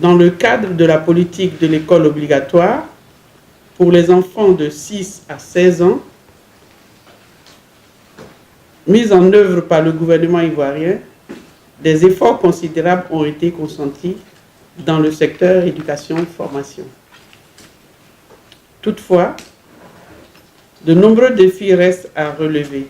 dans le cadre de la politique de l'école obligatoire pour les enfants de 6 à 16 ans, mise en œuvre par le gouvernement ivoirien, des efforts considérables ont été consentis dans le secteur éducation-formation. Toutefois, de nombreux défis restent à relever,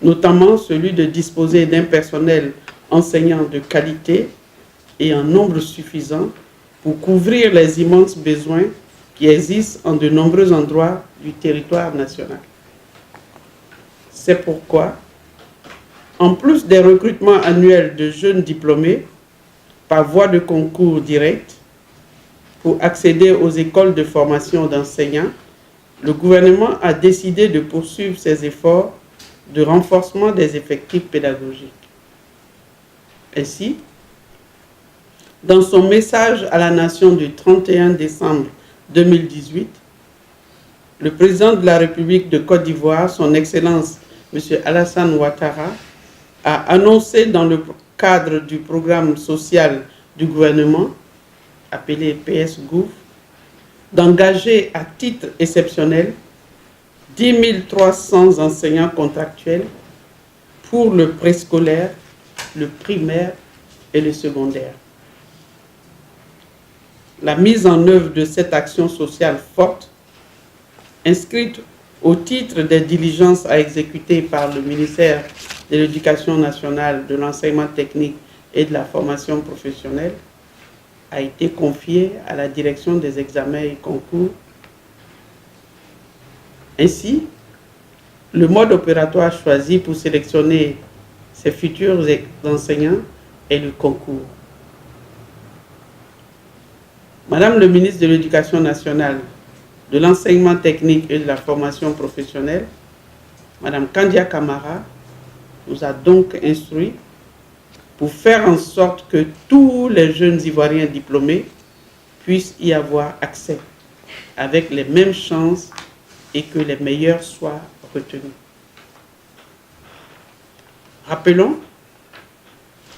notamment celui de disposer d'un personnel enseignant de qualité et en nombre suffisant pour couvrir les immenses besoins qui existent en de nombreux endroits du territoire national. C'est pourquoi, en plus des recrutements annuels de jeunes diplômés par voie de concours direct pour accéder aux écoles de formation d'enseignants, le gouvernement a décidé de poursuivre ses efforts de renforcement des effectifs pédagogiques. Ainsi, dans son message à la nation du 31 décembre 2018, le président de la République de Côte d'Ivoire, son Excellence M. Alassane Ouattara, a annoncé dans le cadre du programme social du gouvernement, appelé PS-Gouv, d'engager à titre exceptionnel 10 300 enseignants contractuels pour le préscolaire, le primaire et le secondaire. La mise en œuvre de cette action sociale forte, inscrite au titre des diligences à exécuter par le ministère de l'Éducation nationale, de l'enseignement technique et de la formation professionnelle, a été confiée à la direction des examens et concours. Ainsi, le mode opératoire choisi pour sélectionner ces futurs enseignants est le concours. Madame le ministre de l'Éducation nationale, de l'enseignement technique et de la formation professionnelle, Madame Kandia Camara, nous a donc instruit pour faire en sorte que tous les jeunes Ivoiriens diplômés puissent y avoir accès avec les mêmes chances et que les meilleurs soient retenus. Rappelons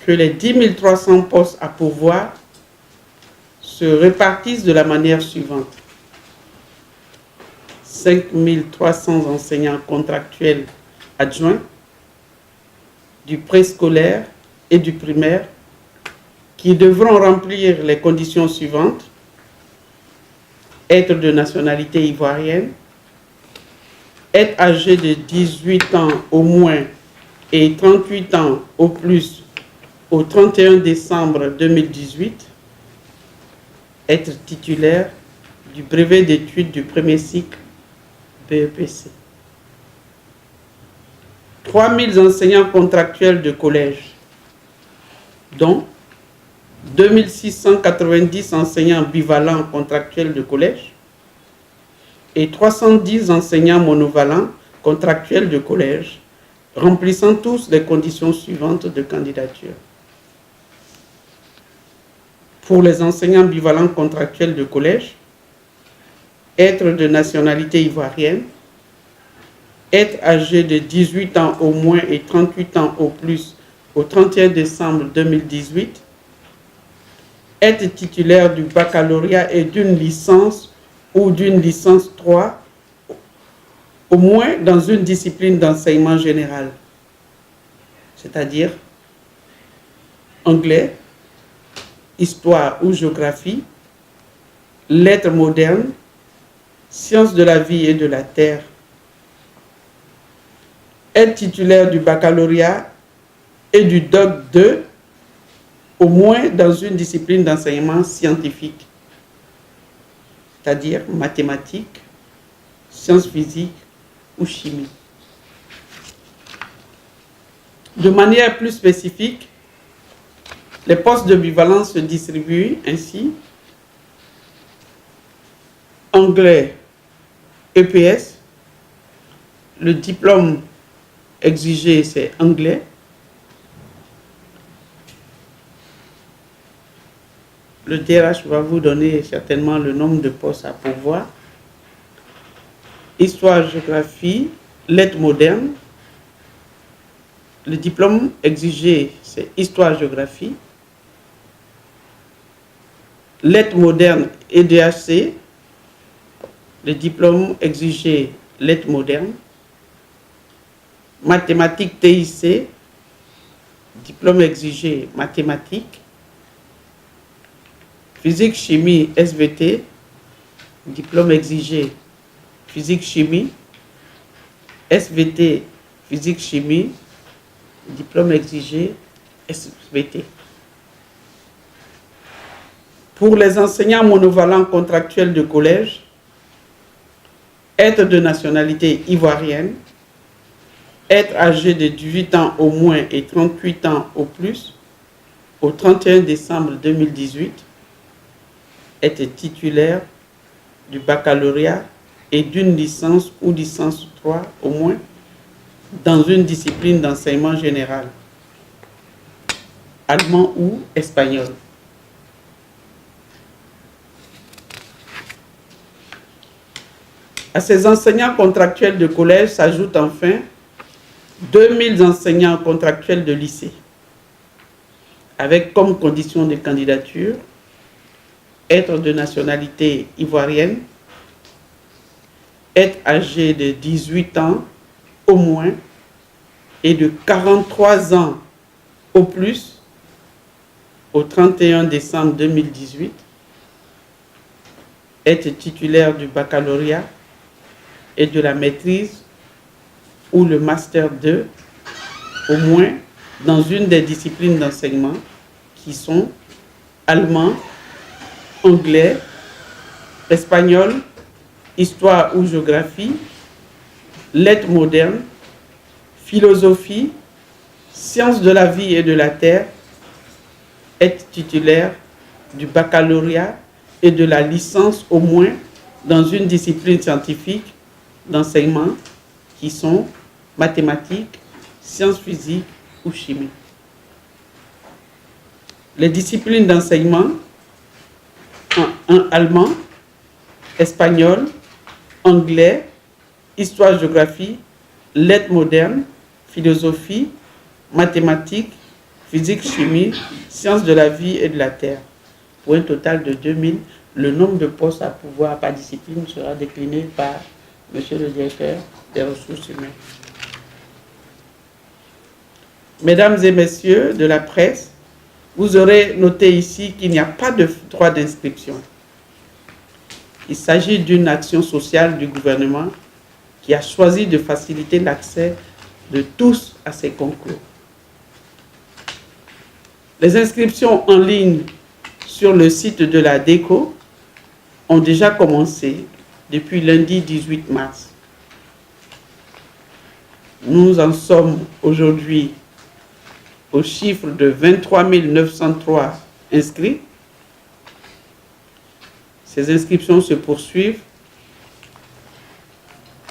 que les 10 300 postes à pourvoir se répartissent de la manière suivante. 5 300 enseignants contractuels adjoints du préscolaire et du primaire qui devront remplir les conditions suivantes: être de nationalité ivoirienne, être âgé de 18 ans au moins et 38 ans au plus au 31 décembre 2018, être titulaire du brevet d'études du premier cycle BEPC. 3 000 enseignants contractuels de collège, dont 2 690 enseignants bivalents contractuels de collège et 310 enseignants monovalents contractuels de collège, remplissant tous les conditions suivantes de candidature. Pour les enseignants bivalents contractuels de collège, être de nationalité ivoirienne, être âgé de 18 ans au moins et 38 ans au plus au 31 décembre 2018, être titulaire du baccalauréat et d'une licence ou d'une licence 3, au moins dans une discipline d'enseignement général, c'est-à-dire anglais, histoire ou géographie, lettres modernes, sciences de la vie et de la terre. Être titulaire du baccalauréat et du DOC 2, au moins dans une discipline d'enseignement scientifique, c'est-à-dire mathématiques, sciences physiques ou chimie. De manière plus spécifique, les postes de bivalence se distribuent ainsi: anglais EPS, le diplôme exigé c'est anglais, le DRH va vous donner certainement le nombre de postes à pourvoir, histoire, géographie, lettres modernes, le diplôme exigé c'est histoire, géographie, lettres modernes et DHC, le diplôme exigé lettres modernes, mathématiques TIC, diplôme exigé mathématiques, physique chimie SVT, diplôme exigé physique chimie, SVT physique chimie, diplôme exigé SVT. Pour les enseignants monovalents contractuels de collège, être de nationalité ivoirienne, être âgé de 18 ans au moins et 38 ans au plus, au 31 décembre 2018, être titulaire du baccalauréat et d'une licence ou licence 3 au moins dans une discipline d'enseignement général, allemand ou espagnol. À ces enseignants contractuels de collège s'ajoutent enfin 2000 enseignants contractuels de lycée, avec comme condition de candidature être de nationalité ivoirienne, être âgé de 18 ans au moins et de 43 ans au plus au 31 décembre 2018, être titulaire du baccalauréat et de la maîtrise ou le master 2, au moins dans une des disciplines d'enseignement qui sont allemand, anglais, espagnol, histoire ou géographie, lettres modernes, philosophie, sciences de la vie et de la terre, être titulaire du baccalauréat et de la licence au moins dans une discipline scientifique d'enseignement qui sont mathématiques, sciences physiques ou chimie. Les disciplines d'enseignement en allemand, espagnol, anglais, histoire-géographie, lettres modernes, philosophie, mathématiques, physique, chimie, sciences de la vie et de la terre. Pour un total de 2000, le nombre de postes à pouvoir par discipline sera décliné par Monsieur le directeur des ressources humaines. Mesdames et messieurs de la presse, vous aurez noté ici qu'il n'y a pas de droit d'inscription. Il s'agit d'une action sociale du gouvernement qui a choisi de faciliter l'accès de tous à ces concours. Les inscriptions en ligne sur le site de la DECO ont déjà commencé depuis lundi 18 mars. Nous en sommes aujourd'hui au chiffre de 23 903 inscrits. Ces inscriptions se poursuivent,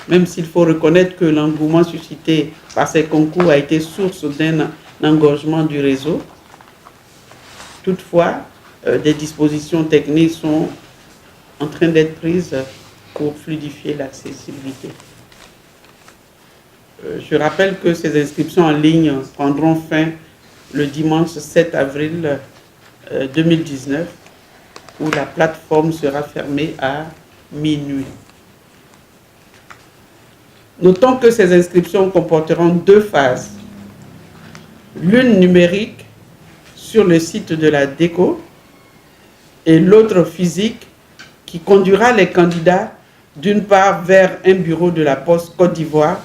même s'il faut reconnaître que l'engouement suscité par ces concours a été source d'un engorgement du réseau. Toutefois, des dispositions techniques sont en train d'être prises pour fluidifier l'accessibilité. Je rappelle que ces inscriptions en ligne prendront fin le dimanche 7 avril 2019, où la plateforme sera fermée à minuit. Notons que ces inscriptions comporteront deux phases. L'une numérique sur le site de la DECO et l'autre physique qui conduira les candidats d'une part vers un bureau de la Poste Côte d'Ivoire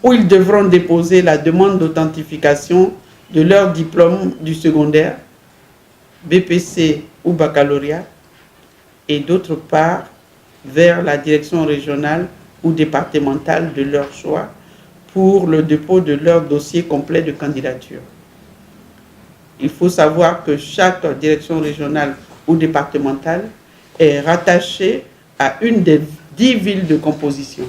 où ils devront déposer la demande d'authentification de leur diplôme du secondaire, BPC ou baccalauréat, et d'autre part vers la direction régionale ou départementale de leur choix pour le dépôt de leur dossier complet de candidature. Il faut savoir que chaque direction régionale ou départementale est rattachée à une des 10 villes de composition.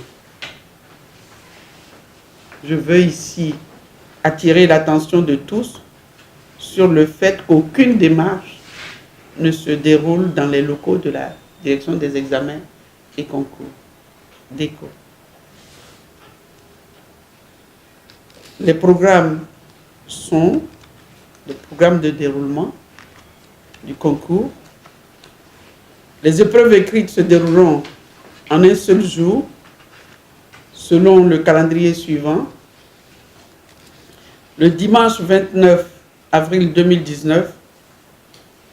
Je veux ici attirer l'attention de tous sur le fait qu'aucune démarche ne se déroule dans les locaux de la direction des examens et concours, DECO. Les programmes sont le programme de déroulement du concours, Les épreuves écrites se dérouleront en un seul jour, selon le calendrier suivant. Le dimanche 29 avril 2019,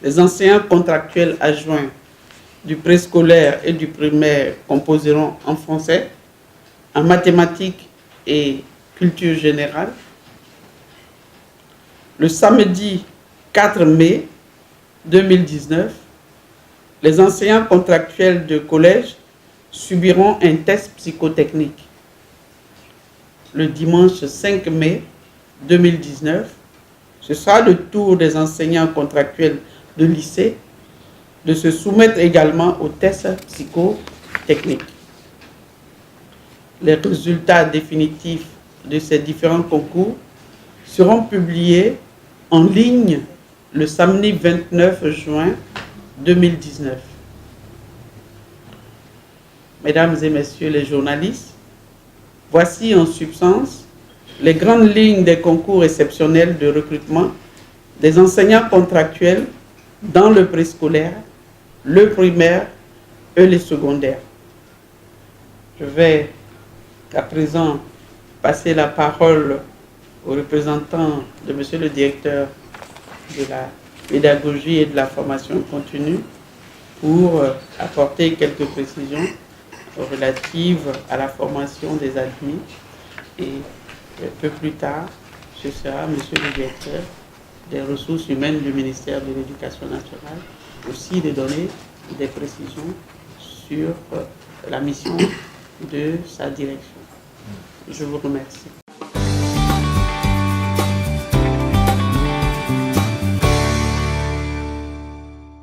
les enseignants contractuels adjoints du préscolaire et du primaire composeront en français, en mathématiques et culture générale. Le samedi 4 mai 2019, les enseignants contractuels de collège subiront un test psychotechnique. Le dimanche 5 mai 2019, ce sera le tour des enseignants contractuels de lycée de se soumettre également au test psychotechnique. Les résultats définitifs de ces différents concours seront publiés en ligne le samedi 29 juin 2019. Mesdames et messieurs les journalistes, voici en substance les grandes lignes des concours exceptionnels de recrutement des enseignants contractuels dans le préscolaire, le primaire et le secondaire. Je vais à présent passer la parole au représentant de Monsieur le directeur de la pédagogie et de la formation continue pour apporter quelques précisions relatives à la formation des admis. Et un peu plus tard, ce sera Monsieur le directeur des ressources humaines du ministère de l'Éducation nationale aussi de donner des précisions sur la mission de sa direction. Je vous remercie.